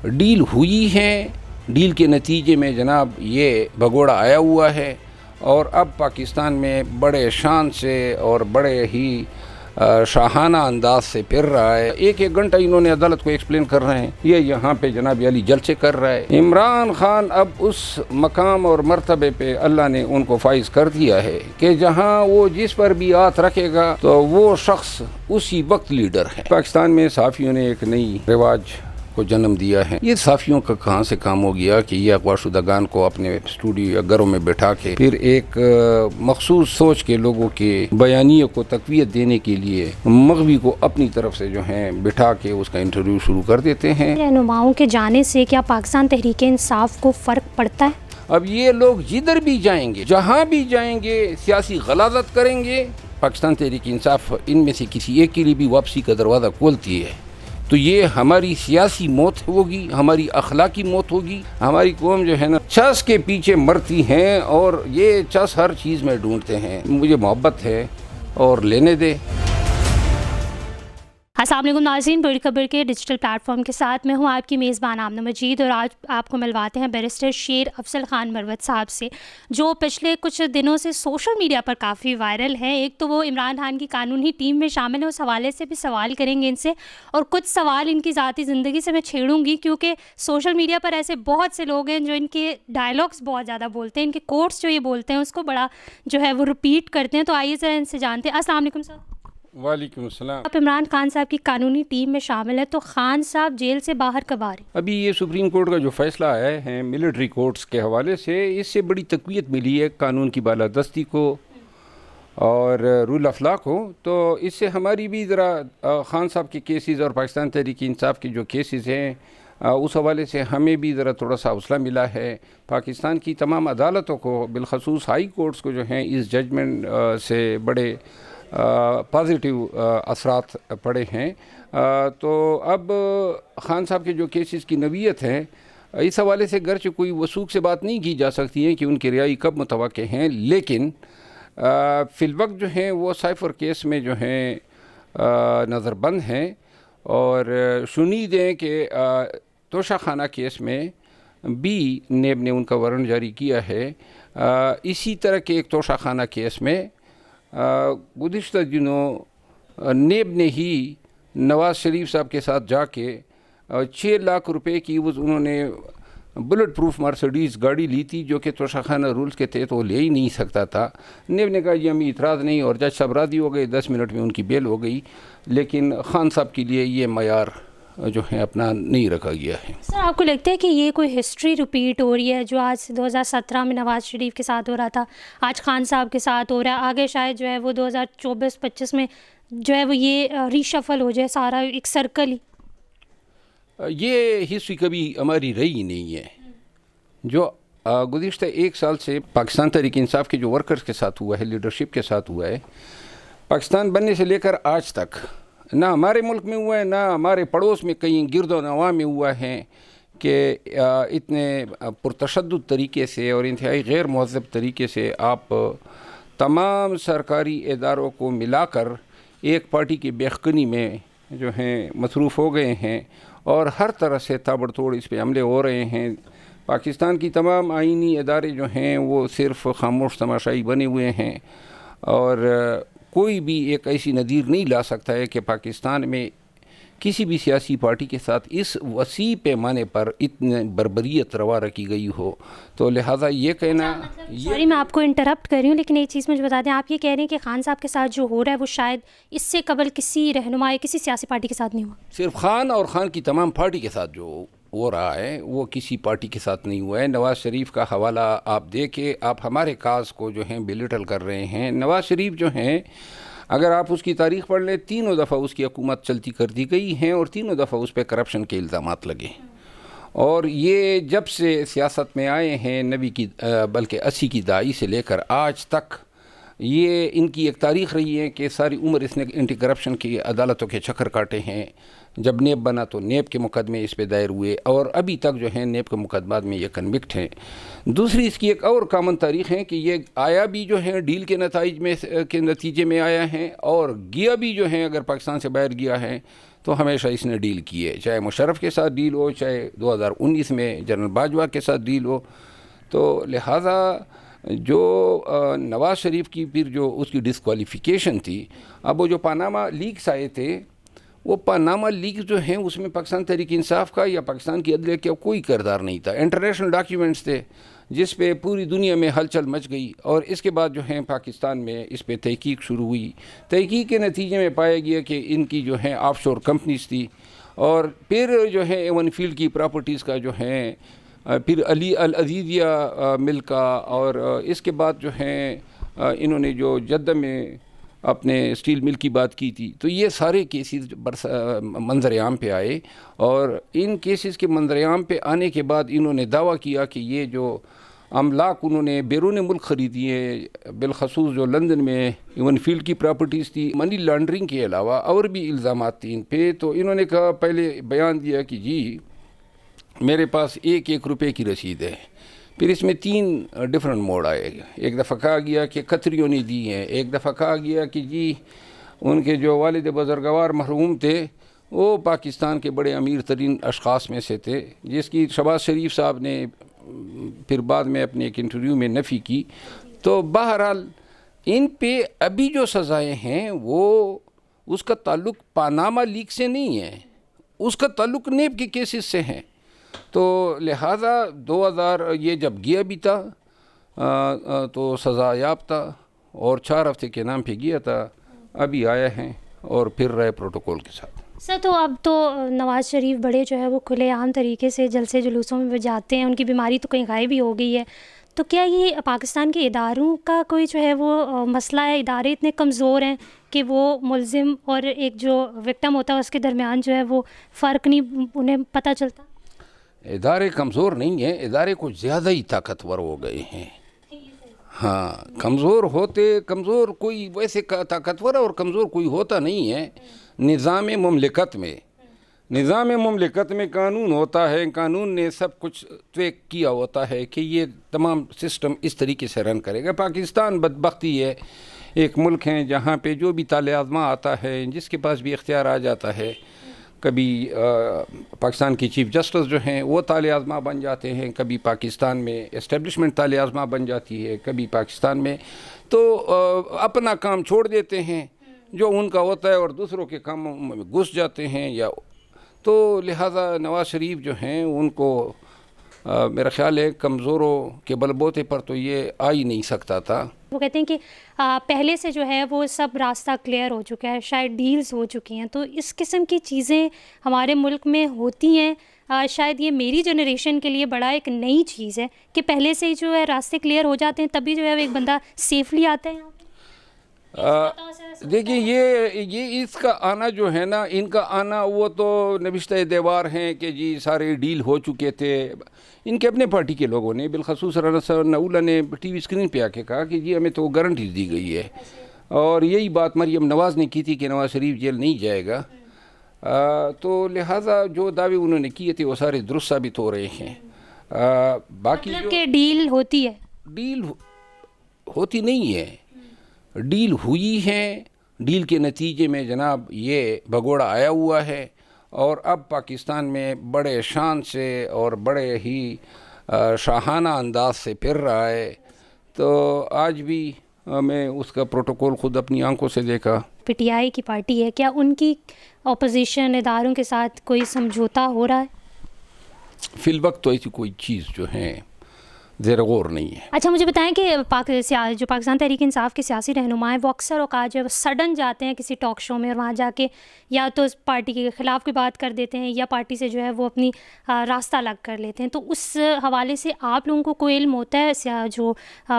Deal ہوئی ہیں، deal کے نتیجے میں جناب یہ بھگوڑا آیا ہوا ہے اور اب پاکستان میں بڑے شان سے اور بڑے ہی شاہانہ انداز سے پھر رہا ہے. ایک گھنٹہ انہوں نے عدالت کو ایکسپلین کر رہے ہیں، یہ یہاں پہ جناب علی جلسے کر رہا ہے. عمران خان اب اس مقام اور مرتبے پہ اللہ نے ان کو فائز کر دیا ہے کہ جہاں وہ جس پر بھی ہاتھ رکھے گا تو وہ شخص اسی وقت لیڈر ہے. پاکستان میں صحافیوں نے ایک نئی رواج کو جنم دیا ہے. یہ صحافیوں کا کہاں سے کام ہو گیا کہ یہ اغوا شدگان کو اپنے اسٹوڈیو یا گھروں میں بٹھا کے پھر ایک مخصوص سوچ کے لوگوں کے بیانیے کو تقویت دینے کے لیے مغوی کو اپنی طرف سے جو ہیں بٹھا کے اس کا انٹرویو شروع کر دیتے ہیں. رہنماؤں کے جانے سے کیا پاکستان تحریک انصاف کو فرق پڑتا ہے؟ اب یہ لوگ جدھر بھی جائیں گے، جہاں بھی جائیں گے، سیاسی غلاظت کریں گے، پاکستان تحریک انصاف ان میں سے کسی ایک کے لیے بھی واپسی کا دروازہ کھولتی ہے. تو یہ ہماری سیاسی موت ہوگی، ہماری اخلاقی موت ہوگی. ہماری قوم جو ہے نا چس کے پیچھے مرتی ہیں اور یہ چس ہر چیز میں ڈھونڈتے ہیں. مجھے محبت ہے اور لینے دے. السلام علیکم ناظرین، بڑی خبر کے ڈیجیٹل پلیٹ فارم کے ساتھ میں ہوں آپ کی میزبان آمنہ مجید، اور آج آپ کو ملواتے ہیں بیرسٹر شیر افضل خان مروت صاحب سے، جو پچھلے کچھ دنوں سے سوشل میڈیا پر کافی وائرل ہیں. ایک تو وہ عمران خان کی قانونی ٹیم میں شامل ہیں، اس حوالے سے بھی سوال کریں گے ان سے، اور کچھ سوال ان کی ذاتی زندگی سے میں چھیڑوں گی کیونکہ سوشل میڈیا پر ایسے بہت سے لوگ ہیں جو ان کے ڈائلاگس بہت زیادہ بولتے ہیں، ان کے کوٹس جو یہ بولتے ہیں اس کو بڑا جو ہے وہ رپیٹ کرتے ہیں. تو آئیے ذرا ان سے جانتے ہیں. السلام علیکم سر. وعلیکم السلام. آپ عمران خان صاحب کی قانونی ٹیم میں شامل ہیں، تو خان صاحب جیل سے باہر کب آ رہے ہیں؟ ابھی یہ سپریم کورٹ کا جو فیصلہ آیا ہے ملٹری کورٹس کے حوالے سے، اس سے بڑی تقویت ملی ہے قانون کی بالادستی کو اور رول آف لا کو. تو اس سے ہماری بھی ذرا خان صاحب کے کیسز اور پاکستان تحریک انصاف کے جو کیسز ہیں اس حوالے سے ہمیں بھی ذرا تھوڑا سا حوصلہ ملا ہے. پاکستان کی تمام عدالتوں کو بالخصوص ہائی کورٹس کو جو ہیں اس ججمنٹ سے بڑے پازیٹیو اثرات پڑے ہیں. تو اب خان صاحب کے جو کیسز کی نوعیت ہے اس حوالے سے گرچہ کوئی وثوق سے بات نہیں کی جا سکتی ہے کہ ان کی رہائی کب متوقع ہیں، لیکن فی الوقت جو ہیں وہ سائفر کیس میں جو ہیں نظر بند ہیں، اور شنید ہیں کہ توشہ خانہ کیس میں بھی نیب نے ان کا وارنٹ جاری کیا ہے. اسی طرح کے ایک توشہ خانہ کیس میں گزشتہ دنوں نیب نے ہی نواز شریف صاحب کے ساتھ جا کے 6 لاکھ روپے کی انہوں نے بلٹ پروف مرسڈیز گاڑی لی تھی جو کہ توشہ خانہ رولز کے تحت وہ لے ہی نہیں سکتا تھا. نیب نے کہا یہ ہمیں اعتراض نہیں، اور جج صاحب راضی ہو گئے، 10 منٹ میں ان کی بیل ہو گئی. لیکن خان صاحب کے لیے یہ معیار جو ہے اپنا نہیں رکھا گیا ہے. سر آپ کو لگتا ہے کہ یہ کوئی ہسٹری رپیٹ ہو رہی ہے جو آج 2017 میں نواز شریف کے ساتھ ہو رہا تھا، آج خان صاحب کے ساتھ ہو رہا ہے، آگے شاید جو ہے وہ 2024-25 میں جو ہے وہ یہ ریشفل ہو جائے سارا ایک سرکل ہی؟ یہ ہسٹری کبھی ہماری رہی نہیں ہے. جو گزشتہ 1 سال سے پاکستان تحریک انصاف کے جو ورکرز کے ساتھ ہوا ہے، لیڈرشپ کے ساتھ ہوا ہے، پاکستان بننے سے لے کر آج تک نہ ہمارے ملک میں ہوا ہے نہ ہمارے پڑوس میں کہیں گرد و نواح میں ہوا ہے کہ اتنے پرتشدد طریقے سے اور انتہائی غیر مہذب طریقے سے آپ تمام سرکاری اداروں کو ملا کر ایک پارٹی کی بیخکنی میں جو ہیں مصروف ہو گئے ہیں، اور ہر طرح سے تابڑ توڑ اس پہ حملے ہو رہے ہیں. پاکستان کی تمام آئینی ادارے جو ہیں وہ صرف خاموش تماشائی بنے ہوئے ہیں، اور کوئی بھی ایک ایسی نظیر نہیں لا سکتا ہے کہ پاکستان میں کسی بھی سیاسی پارٹی کے ساتھ اس وسیع پیمانے پر اتنی بربریت روا رکھی گئی ہو. تو لہٰذا یہ کہنا سوری میں آپ کو انٹرپٹ کر رہی ہوں، لیکن ایک چیز مجھے بتا دیں، آپ یہ کہہ رہے ہیں کہ خان صاحب کے ساتھ جو ہو رہا ہے وہ شاید اس سے قبل کسی رہنما کسی سیاسی پارٹی کے ساتھ نہیں ہوا؟ صرف خان اور خان کی تمام پارٹی کے ساتھ جو ہو رہا ہے وہ کسی پارٹی کے ساتھ نہیں ہوا ہے. نواز شریف کا حوالہ آپ دے کے آپ ہمارے کاز کو جو ہیں بلیٹل کر رہے ہیں. نواز شریف جو ہیں اگر آپ اس کی تاریخ پڑھ لیں 3 دفعہ اس کی حکومت چلتی کر دی گئی ہیں، اور 3 دفعہ اس پہ کرپشن کے الزامات لگے. اور یہ جب سے سیاست میں آئے ہیں نبی کی بلکہ 80 کی دہائی سے لے کر آج تک یہ ان کی ایک تاریخ رہی ہے کہ ساری عمر اس نے اینٹی کرپشن کی عدالتوں کے چکر کاٹے ہیں. جب نیب بنا تو نیب کے مقدمے اس پہ دائر ہوئے، اور ابھی تک جو ہیں نیب کے مقدمات میں یہ کنوکٹ ہیں. دوسری اس کی ایک اور کامن تاریخ ہے کہ یہ آیا بھی جو ہے ڈیل کے نتائج میں کے نتیجے میں آیا ہے، اور گیا بھی جو ہے اگر پاکستان سے باہر گیا ہے تو ہمیشہ اس نے ڈیل کی ہے، چاہے مشرف کے ساتھ ڈیل ہو، چاہے 2019 میں جنرل باجوہ کے ساتھ ڈیل ہو. تو لہٰذا جو نواز شریف کی پھر جو اس کی ڈسکوالیفیکیشن تھی، اب وہ جو پاناما لیکس آئے تھے، وہ پاناما لیکس جو ہیں اس میں پاکستان تحریک انصاف کا یا پاکستان کی عدلیہ کا کوئی کردار نہیں تھا. انٹرنیشنل ڈاکیومنٹس تھے جس پہ پوری دنیا میں ہلچل مچ گئی، اور اس کے بعد جو ہیں پاکستان میں اس پہ تحقیق شروع ہوئی. تحقیق کے نتیجے میں پایا گیا کہ ان کی جو ہیں آف شور کمپنیز تھی، اور پھر جو ہے ایون فیلڈ کی پراپرٹیز کا جو ہیں پھر علی العزیزیہ مل کا، اور اس کے بعد جو ہیں انہوں نے جو جدہ میں اپنے اسٹیل مل کی بات کی تھی. تو یہ سارے کیسز منظر عام پہ آئے، اور ان کیسز کے منظر عام پہ آنے کے بعد انہوں نے دعویٰ کیا کہ یہ جو املاک انہوں نے بیرون ملک خریدی ہیں، بالخصوص جو لندن میں ایون فیلڈ کی پراپرٹیز تھی، منی لانڈرنگ کے علاوہ اور بھی الزامات تھے ان پہ. تو انہوں نے کہا، پہلے بیان دیا کہ جی میرے پاس 1 روپے کی رسید ہے. پھر اس میں 3 ڈفرنٹ موڈ آئے. ایک دفعہ کہا گیا کہ قطریوں نے دی ہیں، ایک دفعہ کہا گیا کہ جی ان کے جو والد بزرگوار مرحوم تھے وہ پاکستان کے بڑے امیر ترین اشخاص میں سے تھے، جس کی شہباز شریف صاحب نے پھر بعد میں اپنے ایک انٹرویو میں نفی کی. تو بہرحال ان پہ ابھی جو سزائیں ہیں وہ اس کا تعلق پاناما لیک سے نہیں ہے، اس کا تعلق نیب کے کیسز سے ہیں. تو لہٰذا 2000 یہ جب گیا بھی تھا تو سزا یاب تھا، اور 4 ہفتے کے نام پہ گیا تھا، ابھی آیا ہیں اور پھر رہے پروٹوکول کے ساتھ. سر، تو اب تو نواز شریف بڑے جو ہے وہ کھلے عام طریقے سے جلسے جلوسوں میں جاتے ہیں، ان کی بیماری تو کہیں غائب ہی ہو گئی ہے. تو کیا یہ پاکستان کے اداروں کا کوئی جو ہے وہ مسئلہ ہے؟ ادارے اتنے کمزور ہیں کہ وہ ملزم اور ایک جو وکٹم ہوتا ہے اس کے درمیان جو ہے وہ فرق نہیں انہیں پتہ چلتا؟ ادارے کمزور نہیں ہیں، ادارے کچھ زیادہ ہی طاقتور ہو گئے ہیں. ہاں، کمزور کوئی ویسے طاقتور اور کمزور کوئی ہوتا نہیں ہے. نظام مملکت میں قانون ہوتا ہے، قانون نے سب کچھ طے کیا ہوتا ہے کہ یہ تمام سسٹم اس طریقے سے رن کرے گا. پاکستان بدبختی ہے، ایک ملک ہے جہاں پہ جو بھی طالع آزما آتا ہے، جس کے پاس بھی اختیار آ جاتا ہے، کبھی پاکستان کی چیف جسٹس جو ہیں وہ طالع آزما بن جاتے ہیں، کبھی پاکستان میں اسٹیبلشمنٹ طالع آزما بن جاتی ہے، کبھی پاکستان میں تو اپنا کام چھوڑ دیتے ہیں جو ان کا ہوتا ہے اور دوسروں کے کاموں میں گھس جاتے ہیں. یا تو لہٰذا نواز شریف جو ہیں ان کو میرا خیال ہے کمزوروں کے بل بوتے پر تو یہ آ ہی نہیں سکتا تھا. وہ کہتے ہیں کہ پہلے سے جو ہے وہ سب راستہ کلیئر ہو چکا ہے، شاید ڈیلز ہو چکی ہیں. تو اس قسم کی چیزیں ہمارے ملک میں ہوتی ہیں. شاید یہ میری جنریشن کے لیے بڑا ایک نئی چیز ہے کہ پہلے سے ہی جو ہے راستے کلیئر ہو جاتے ہیں، تبھی جو ہے ایک بندہ سیفلی آتا ہے. دیکھیں یہ اس کا آنا جو ہے نا، ان کا آنا وہ تو نوشتہ دیوار ہیں کہ جی سارے ڈیل ہو چکے تھے. ان کے اپنے پارٹی کے لوگوں نے، بالخصوص رانا ثناءاللہ نے ٹی وی اسکرین پہ آ کے کہا کہ جی ہمیں تو گارنٹی دی گئی ہے، اور یہی بات مریم نواز نے کی تھی کہ نواز شریف جیل نہیں جائے گا. تو لہٰذا جو دعوے انہوں نے کیے تھے وہ سارے درست ثابت ہو رہے ہیں. باقی مطلب کہ ڈیل ہوتی ہے؟ ڈیل ہوتی نہیں ہے، ڈیل ہوئی ہے. ڈیل کے نتیجے میں جناب یہ بھگوڑا آیا ہوا ہے، اور اب پاکستان میں بڑے شان سے اور بڑے ہی شاہانہ انداز سے پھر رہا ہے. تو آج بھی میں اس کا پروٹوکول خود اپنی آنکھوں سے دیکھا. پی ٹی آئی کی پارٹی ہے، کیا ان کی اپوزیشن اداروں کے ساتھ کوئی سمجھوتا ہو رہا ہے؟ فی الوقت تو ایسی کوئی چیز جو ہے زیر غور نہیں ہے. اچھا، مجھے بتائیں کہ جو پاکستان تحریک انصاف کے سیاسی رہنما ہیں وہ اکثر اوقات جو ہے وہ سڈن جاتے ہیں کسی ٹاک شو میں، اور وہاں جا کے یا تو پارٹی کے خلاف کوئی بات کر دیتے ہیں یا پارٹی سے جو ہے وہ اپنی راستہ الگ کر لیتے ہیں. تو اس حوالے سے آپ لوگوں کو کوئی علم ہوتا ہے؟ جو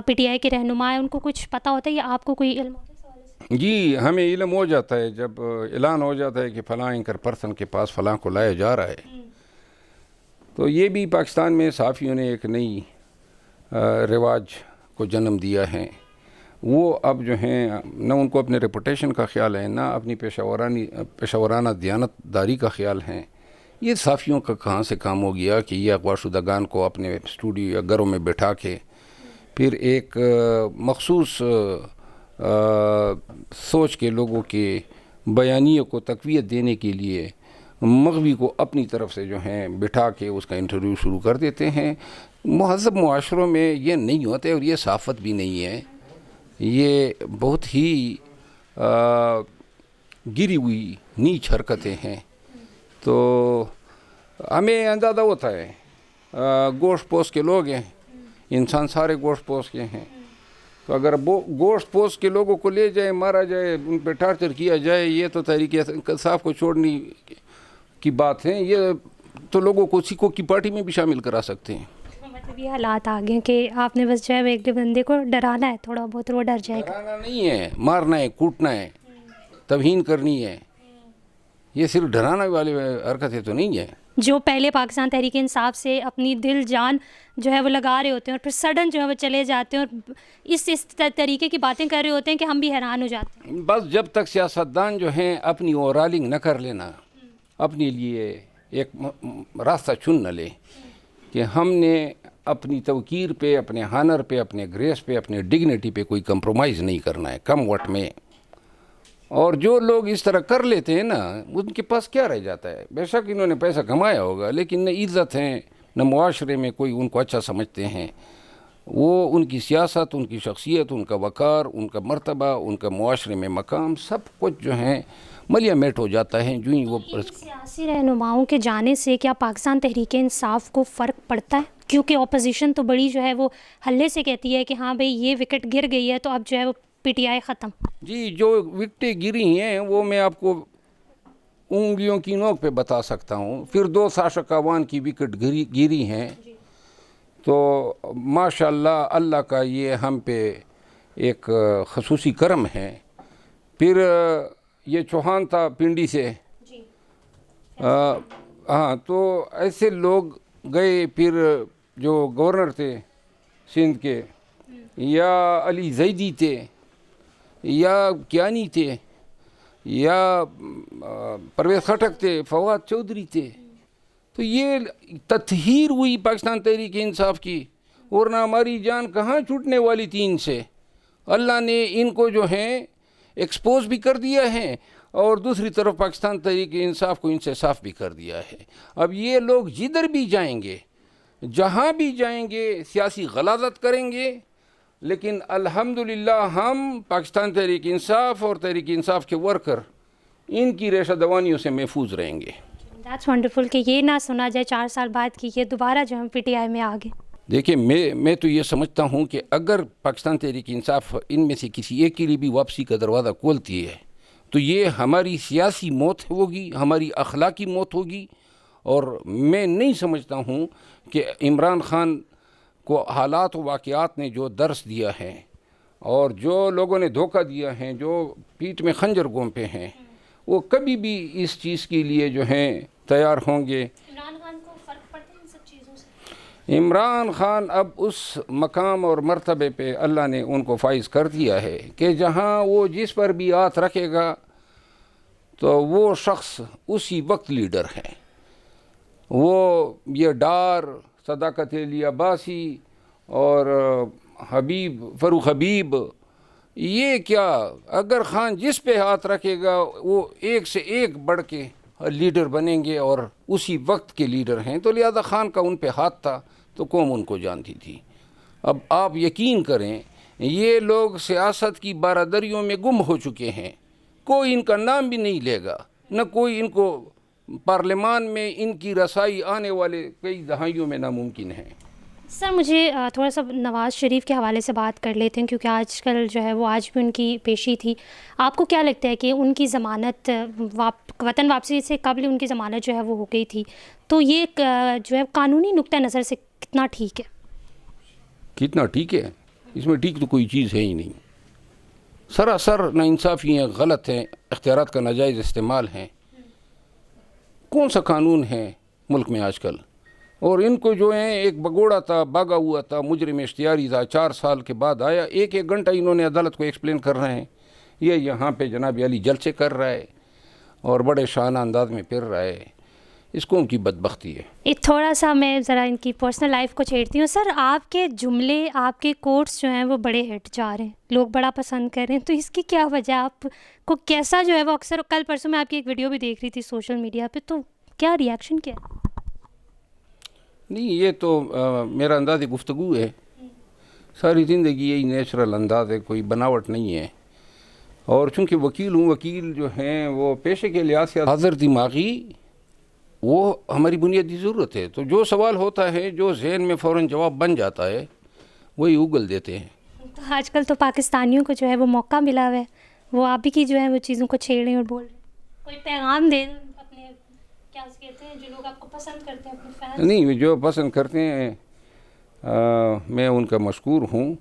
پی ٹی آئی کے رہنما ہیں ان کو کچھ پتہ ہوتا ہے یا آپ کو کوئی علم ہوتا ہے؟ جی ہمیں علم ہو جاتا ہے جب اعلان ہو جاتا ہے کہ فلاں اینکر پرسن کے پاس فلاں کو لایا جا رہا ہے. تو یہ بھی پاکستان میں صحافیوں نے ایک نئی رواج کو جنم دیا ہے. وہ اب جو ہیں نہ ان کو اپنے ریپوٹیشن کا خیال ہے، نہ اپنی پیشہ ورانہ دیانتداری کا خیال ہے. یہ صحافیوں کا کہاں سے کام ہو گیا کہ یہ اغوا شدگان کو اپنے اسٹوڈیو یا گھروں میں بٹھا کے پھر ایک مخصوص سوچ کے لوگوں کے بیانیے کو تقویت دینے کے لیے مغوی کو اپنی طرف سے جو ہیں بٹھا کے اس کا انٹرویو شروع کر دیتے ہیں. مہذب معاشروں میں یہ نہیں ہوتے اور یہ صافت بھی نہیں ہے. یہ بہت ہی گری ہوئی نیچ حرکتیں ہیں. تو ہمیں اندازہ ہوتا ہے گوشت پوش کے لوگ ہیں, انسان سارے گوشت پوش کے ہیں. تو اگر وہ گوشت پوش کے لوگوں کو لے جائے, مارا جائے, ان پہ ٹارچر کیا جائے, یہ تو تحریک انصاف کو چھوڑنے کی بات ہے. یہ تو لوگوں کو سکھوں کی پارٹی میں بھی شامل کرا سکتے ہیں. مطلب یہ حالات آ گئے کہ آپ نے بس جو ہے ایک بندے کو ڈرانا ہے تھوڑا بہت, وہ ڈر جائے گا. ڈرانا نہیں ہے, مارنا ہے, کوٹنا ہے, توہین کرنی ہے. یہ صرف ڈرانا والے حرکتیں تو نہیں ہے. جو پہلے پاکستان تحریک انصاف سے اپنی دل جان جو ہے وہ لگا رہے ہوتے ہیں اور پھر سڈن جو ہے وہ چلے جاتے ہیں اور اس طریقے کی باتیں کر رہے ہوتے ہیں کہ ہم بھی حیران ہو جاتے ہیں. بس جب تک سیاستدان جو ہیں اپنی اورالنگ نہ کر لینا, اپنے لیے ایک راستہ چن نہ لے کہ ہم نے اپنی توقیر پہ, اپنے ہانر پہ, اپنے گریس پہ, اپنے ڈگنیٹی پہ کوئی کمپرومائز نہیں کرنا ہے کم وقت میں. اور جو لوگ اس طرح کر لیتے ہیں نا, ان کے پاس کیا رہ جاتا ہے؟ بے شک انہوں نے پیسہ کمایا ہوگا, لیکن نہ عزت ہے, نہ معاشرے میں کوئی ان کو اچھا سمجھتے ہیں. وہ ان کی سیاست, ان کی شخصیت, ان کا وقار, ان کا مرتبہ, ان کا معاشرے میں مقام, سب کچھ جو ہیں ملیا میٹ ہو جاتا ہے جو ہی وہ. سیاسی رہنماؤں کے جانے سے کیا پاکستان تحریک انصاف کو فرق پڑتا ہے؟ کیونکہ اپوزیشن تو بڑی جو ہے وہ ہلے سے کہتی ہے کہ ہاں بھئی یہ وکٹ گر گئی ہے تو اب جو ہے وہ پی ٹی آئی ختم. جی, جو وکٹیں گری ہیں وہ میں آپ کو انگلیوں کی نوک پہ بتا سکتا ہوں. پھر 2 ساشا کاوان کی وکٹ گری ہیں. تو ماشاءاللہ اللہ کا یہ ہم پہ ایک خصوصی کرم ہے. پھر یہ چوہان تھا پنڈی سے, ہاں, تو ایسے لوگ گئے. پھر جو گورنر تھے سندھ کے, یا علی زیدی تھے, یا کیانی تھے, یا پرویز خٹک تھے, فواد چودھری تھے. تو یہ تطہیر ہوئی پاکستان تحریک انصاف کی, ورنہ ہماری جان کہاں چھوٹنے والی تھی ان سے. اللہ نے ان کو جو ہیں ایکسپوز بھی کر دیا ہے, اور دوسری طرف پاکستان تحریک انصاف کو ان سے صاف بھی کر دیا ہے. اب یہ لوگ جدھر بھی جائیں گے, جہاں بھی جائیں گے, سیاسی غلاظت کریں گے, لیکن الحمدللہ ہم پاکستان تحریک انصاف اور تحریک انصاف کے ورکر ان کی ریشہ دوانیوں سے محفوظ رہیں گے. دیٹس ونڈرفل کہ یہ نہ سنا جائے 4 سال بعد کہ یہ دوبارہ جو ہم پی ٹی آئی میں آ گئے. دیکھیں, میں تو یہ سمجھتا ہوں کہ اگر پاکستان تحریک انصاف ان میں سے کسی ایک کے لیے بھی واپسی کا دروازہ کھولتی ہے تو یہ ہماری سیاسی موت ہوگی, ہماری اخلاقی موت ہوگی. اور میں نہیں سمجھتا ہوں کہ عمران خان کو حالات و واقعات نے جو درس دیا ہے اور جو لوگوں نے دھوکہ دیا ہے, جو پیٹھ میں خنجر گھونپے ہیں, وہ کبھی بھی اس چیز کے لیے جو ہیں تیار ہوں گے. عمران خان کو فرق پڑتا ہے ان سب چیزوں سے؟ عمران خان اب اس مقام اور مرتبے پہ اللہ نے ان کو فائز کر دیا ہے کہ جہاں وہ جس پر بھی ہاتھ رکھے گا تو وہ شخص اسی وقت لیڈر ہے. وہ یہ ڈار, صداقت علی عباسی اور فاروق حبیب, یہ کیا, اگر خان جس پہ ہاتھ رکھے گا وہ ایک سے ایک بڑھ کے لیڈر بنیں گے اور اسی وقت کے لیڈر ہیں. تو لہذا خان کا ان پہ ہاتھ تھا تو قوم ان کو جانتی تھی. اب آپ یقین کریں, یہ لوگ سیاست کی بارادریوں میں گم ہو چکے ہیں. کوئی ان کا نام بھی نہیں لے گا, نہ کوئی ان کو پارلیمان میں ان کی رسائی آنے والے کئی دہائیوں میں ناممکن ہے. سر مجھے تھوڑا سا نواز شریف کے حوالے سے بات کر لیتے ہیں, کیونکہ آج کل جو ہے وہ آج بھی ان کی پیشی تھی. آپ کو کیا لگتا ہے کہ ان کی ضمانت وطن واپسی سے قبل ان کی ضمانت جو ہے وہ ہو گئی تھی, تو یہ جو ہے قانونی نقطہ نظر سے کتنا ٹھیک ہے؟ کتنا ٹھیک ہے؟ اس میں ٹھیک تو کوئی چیز ہے ہی نہیں. سراسر ناانصافی ہیں, غلط ہیں, اختیارات کا ناجائز استعمال ہیں. کون سا قانون ہے ملک میں آج کل؟ اور ان کو جو ہیں ایک بگوڑا تھا, بھاگا ہوا تھا, مجرم اشتہاری تھا, 4 سال کے بعد آیا. ایک گھنٹہ انہوں نے عدالت کو ایکسپلین کر رہے ہیں. یہ یہاں پہ جناب علی جلسے کر رہا ہے اور بڑے شانہ انداز میں پھر رہا ہے. اس قوم کی بدبختی ہے. ایک تھوڑا سا میں ذرا ان کی پرسنل لائف کو چھیڑتی ہوں. سر آپ کے جملے، آپ کے کوٹس جو ہیں وہ بڑے ہٹ جا رہے ہیں، لوگ بڑا پسند کر رہے ہیں، تو اس کی کیا وجہ؟ آپ کو کیسا جو ہے وہ اکثر کل پرسوں میں آپ کی ایک ویڈیو بھی دیکھ رہی تھی سوشل میڈیا پہ، تو کیا ریئیکشن کیا؟ نہیں، یہ تو میرا انداز گفتگو ہے. ساری زندگی یہی نیچرل انداز ہے، کوئی بناوٹ نہیں ہے. اور چونکہ وکیل ہوں، وکیل جو ہیں وہ پیشے کے لحاظ سے حاضر دماغی وہ ہماری بنیادی ضرورت ہے. تو جو سوال ہوتا ہے، جو ذہن میں فوراً جواب بن جاتا ہے، وہی اگل دیتے ہیں. تو آج کل تو پاکستانیوں کو جو ہے وہ موقع ملا ہوا ہے، وہ آپ ہی کی جو ہے وہ چیزوں کو چھیڑ رہے ہیں اور بول رہے ہیں. کوئی پیغام دیں اپنے، کیا کہتے ہیں، جو لوگ آپ کو پسند کرتے ہیں، اپنے فینس؟ نہیں، جو پسند کرتے ہیں میں ان کا مشکور ہوں.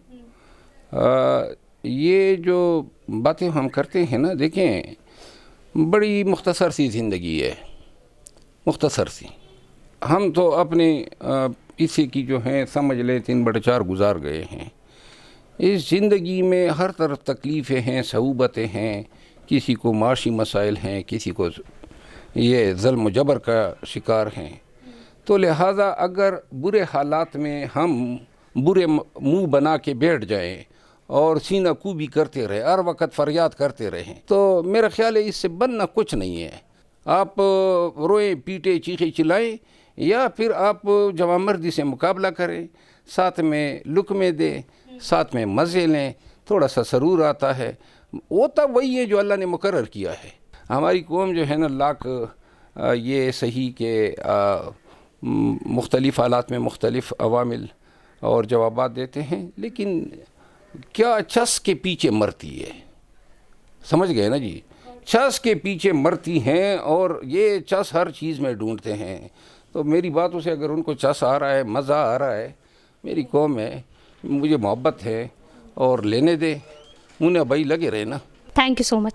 یہ جو باتیں ہم کرتے ہیں نا، دیکھیں بڑی مختصر سی زندگی ہے، مختصر سی. ہم تو اپنے پیچھے کی جو ہیں سمجھ لیں 3/4 گزار گئے ہیں. اس زندگی میں ہر طرف تکلیفیں ہیں، صعوبتیں ہیں، کسی کو معاشی مسائل ہیں، کسی کو یہ ظلم و جبر کا شکار ہیں. تو لہٰذا اگر برے حالات میں ہم برے منہ بنا کے بیٹھ جائیں اور سینہ کوبی کرتے رہے، ہر وقت فریاد کرتے رہیں، تو میرا خیال ہے اس سے بننا کچھ نہیں ہے. آپ روئیں، پیٹیں، چیخیں چلائیں، یا پھر آپ جوانمردی سے مقابلہ کریں، ساتھ میں لقمے دیں، ساتھ میں مزے لیں، تھوڑا سا سرور آتا ہے. ہوتا وہی ہے جو اللہ نے مقرر کیا ہے. ہماری قوم جو ہے نا، لاکھ یہ صحیح کہ مختلف حالات میں مختلف عوامل اور جوابات دیتے ہیں، لیکن کیا چس کے پیچھے مرتی ہے. سمجھ گئے نا جی؟ چس کے پیچھے مرتی ہیں، اور یہ چس ہر چیز میں ڈھونڈتے ہیں. تو میری باتوں سے اگر ان کو چس آ رہا ہے، مزہ آ رہا ہے، میری قوم ہے، مجھے محبت ہے، اور لینے دے، انہیں بھائی لگے رہے نا. Thank you so much.